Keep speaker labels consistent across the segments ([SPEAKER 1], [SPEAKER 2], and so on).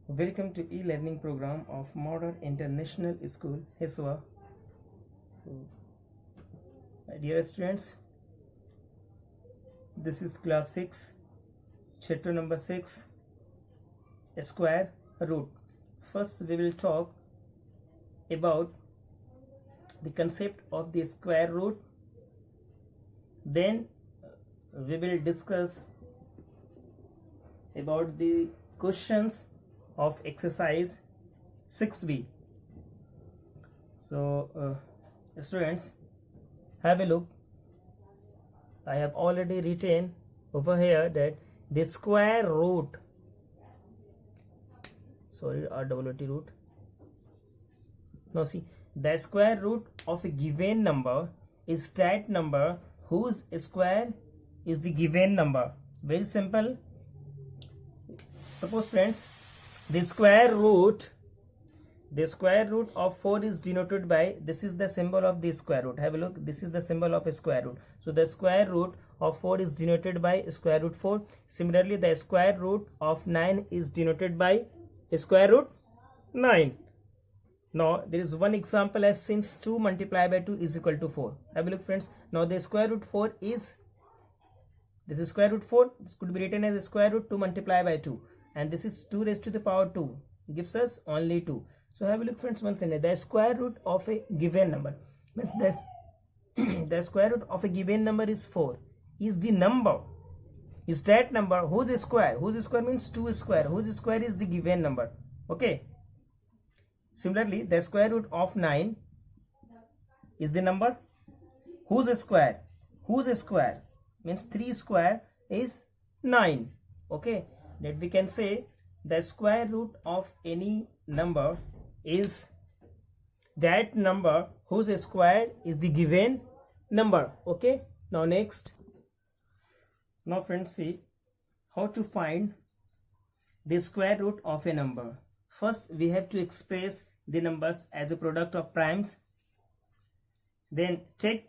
[SPEAKER 1] Welcome to e-learning program of Modern International School, HISWA. Dear students, this is class 6, chapter number 6, square root. First we will talk about the concept of the square root. Then we will discuss about the questions of exercise 6b. So students, have a look. I have already written over here that the square root, RWT root. Now see, the square root of a given number is that number whose square is the given number. Very simple. Suppose friends, the square root of 4 is denoted by, this is the symbol of the square root. Have a look, this is the symbol of a square root. So the square root of 4 is denoted by square root 4. Similarly, the square root of 9 is denoted by square root 9. Now there is one example, as since 2 multiplied by 2 is equal to 4. Have a look friends. Now the square root 4 is, this is square root 4. This could be written as square root 2 multiplied by 2. And this is 2 raised to the power 2. Gives us only 2. So have a look friends once again. The square root of a given number means the square root of a given number is 4. Is the number, is that number whose square? Whose square means 2 square. Whose square is the given number. Okay. Similarly, the square root of 9 is the number whose square? Whose square means 3 square is 9. Okay. That we can say the square root of any number is that number whose square is the given number. Okay. Now next. Now friends, see how to find the square root of a number. First we have to express the numbers as a product of primes. Then take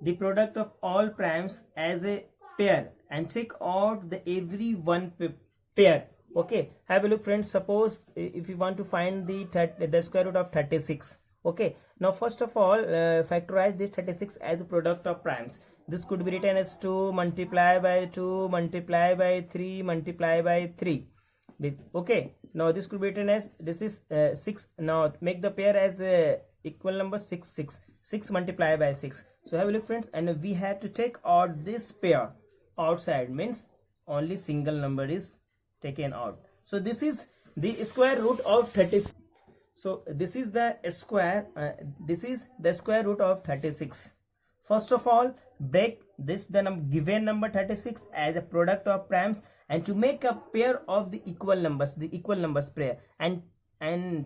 [SPEAKER 1] the product of all primes as a pair and take out the every one pair. Okay, have a look friends. Suppose if you want to find the square root of 36. Okay, now first of all factorize this 36 as a product of primes. This could be written as 2 multiplied by 2 multiplied by 3 multiplied by 3. Okay, now this could be written as, this is 6. Now make the pair as equal number 6 multiplied by 6. So have a look friends, and we have to take out this pair outside, means only single number is taken out. So this is the square root of 36. So this is the square root of 36. First of all, break this given number 36 as a product of primes, and to make a pair of the equal numbers pair, and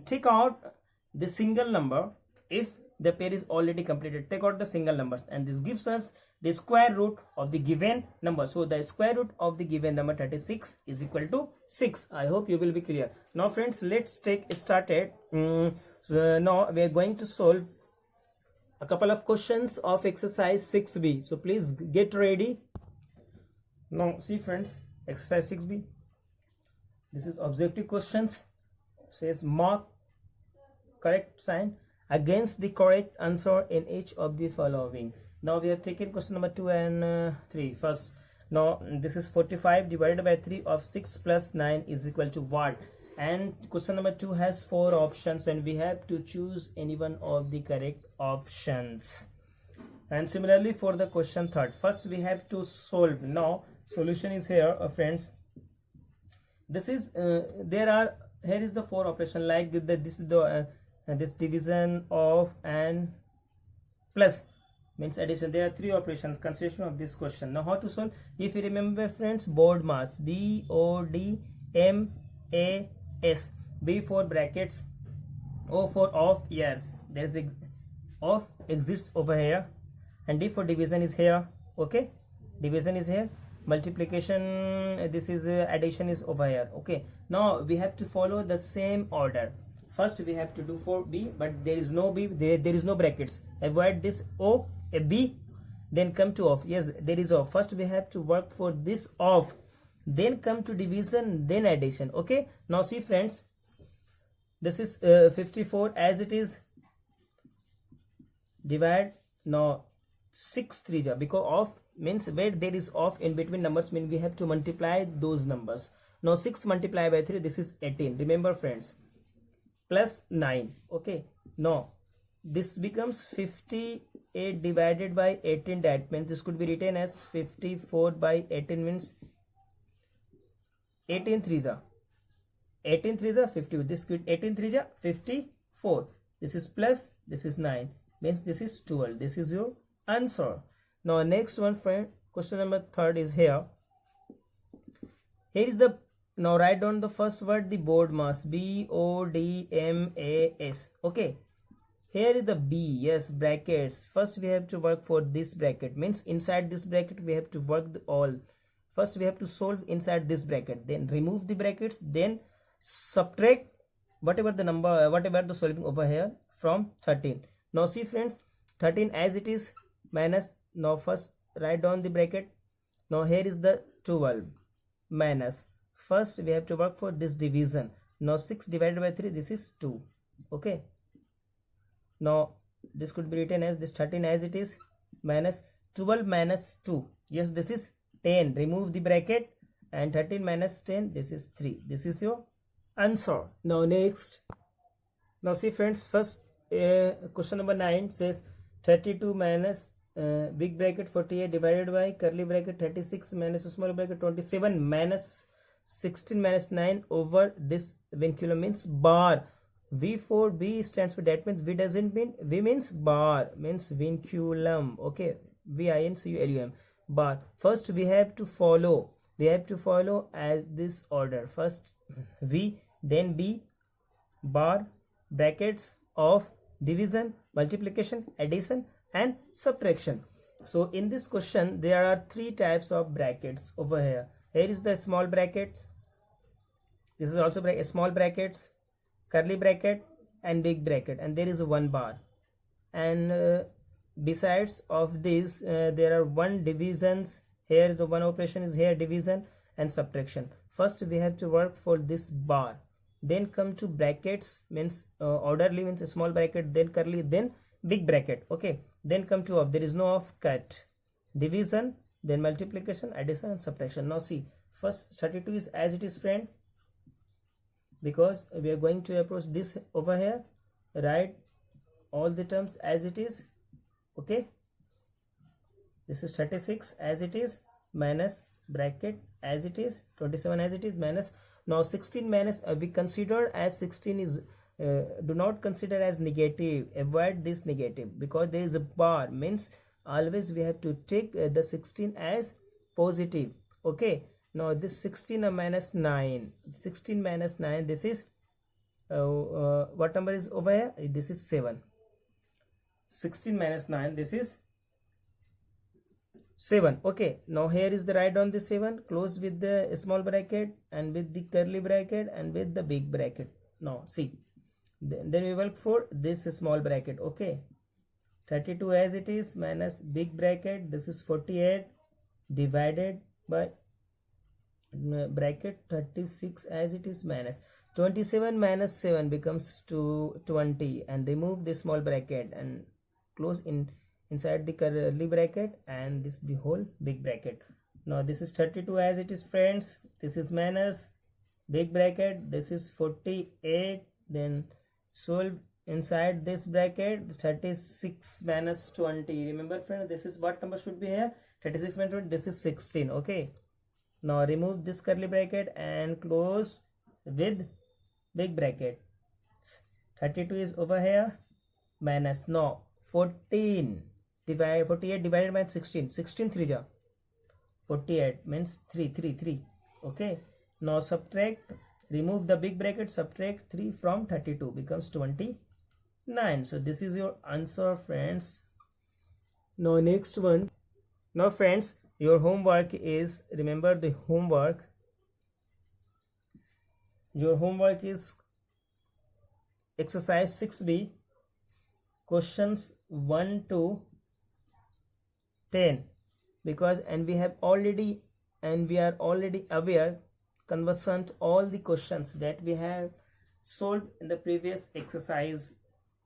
[SPEAKER 1] take out the single number. If the pair is already completed, take out the single numbers, and this gives us the square root of the given number. So the square root of the given number 36 is equal to 6. I hope you will be clear. Now friends, let's take started. So now we are going to solve a couple of questions of exercise 6b. So please get ready. Now see friends, exercise 6b, this is objective questions. Says mark correct sign against the correct answer in each of the following. Now we have taken question number 2 and 3 first. Now this is 45 divided by 3 of 6 plus 9 is equal to what? And question number 2 has 4 options, and we have to choose any one of the correct options. And similarly for the question third, first we have to solve. Now solution is here, friends. This is here is the 4 operation, like this is the this division of and plus means addition. There are 3 operations consideration of this question. Now how to solve? If you remember friends, BODMAS, BODMAS, B for brackets, O for off years, there is a off exists over here, and D for division is here. Okay, division is here, multiplication, this is addition is over here. Okay, now we have to follow the same order. First we have to do for B, but there is no B, there is no brackets. Avoid this O, a B, then come to off. Yes, there is off. First we have to work for this off. then come to division, then addition. Okay, now see friends, this is 54 as it is. Divide now 6 3 ja, because of means where there is off in between numbers mean we have to multiply those numbers. Now 6 multiplied by 3, this is 18. Remember friends, plus 9. Okay, now this becomes 58 divided by 18. That means this could be written as 54 by 18 means 18 3 ja 18 3 ja 50. This could 18 3 ja 54. This is plus, this is 9 means this is 12. This is your answer. Now next one friend, question number 3 is here. Here is the, now write down the first word, the board mass, BODMAS. Okay, here is the B, yes, brackets. First we have to work for this bracket, means inside this bracket we have to work all. First we have to solve inside this bracket, then remove the brackets, then subtract whatever the number, whatever the solving over here from 13. Now see friends, 13 as it is minus, now first write down the bracket. Now here is the 12 minus, first we have to work for this division. Now 6 divided by 3, this is 2. Okay, now this could be written as this 13 as it is minus 12 minus 2, yes, this is 10. Remove the bracket, and 13 minus 10, this is 3. This is your answer. Now next, now see friends, first question number 9 says 32 minus big bracket 48 divided by curly bracket 36 minus small bracket 27 minus 16 minus 9 over this vinculum means bar. V4B stands for, that means V doesn't mean, V means bar, means vinculum. Okay, VINCULUM, bar. First we have to follow as this order. First V, then B, bar, brackets of division, multiplication, addition and subtraction. So in this question there are 3 types of brackets over here. Here is the small bracket, this is also small brackets, curly bracket and big bracket, and there is one bar. And besides of this there are one divisions. Here the one operation is here, division and subtraction. First we have to work for this bar, then come to brackets, means orderly, means a small bracket, then curly, then big bracket. Okay, then come to off, there is no off, cut, division, then multiplication, addition and subtraction. Now see, first 32 is as it is friend, because we are going to approach this over here. Write all the terms as it is. Okay, this is 36 as it is minus bracket as it is, 27 as it is minus. Now 16 minus we consider as 16 is do not consider as negative, avoid this negative, because there is a bar, means always we have to take the 16 as positive. Okay, now this 16 minus 9, 16 minus 9, this is what number is over here? This is 7. 16 minus 9, this is 7. Okay, now here is the write down the 7, close with the small bracket and with the curly bracket and with the big bracket. Now see, then we work for this small bracket. Okay, 32 as it is minus big bracket, this is 48 divided by bracket 36 as it is minus 27 minus 7 becomes 20, and remove the small bracket and close inside the curly bracket, and this the whole big bracket. Now this is 32 as it is friends, this is minus big bracket, this is 48, then solve inside this bracket 36 minus 20. Remember friend, this is what number should be here, 36 minus 20, this is 16. Okay, now remove this curly bracket and close with big bracket. 32 is over here minus, now 48 divided by 16, 16 3 ja 48 means 3. Okay, now subtract, remove the big bracket, subtract 3 from 32 becomes 29. So this is your answer friends. Now next one. Now friends, your homework is, remember the homework, your homework is exercise 6B, questions 1 to 10, because and we have already and we are already aware conversant all the questions that we have solved in the previous exercise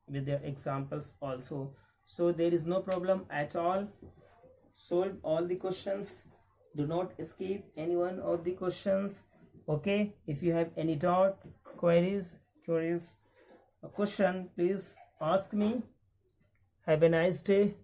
[SPEAKER 1] with their examples also. So there is no problem at all. Solve all the questions. Do not escape any one of the questions. Okay, if you have any doubt, queries, a question, please ask me. Have a nice day.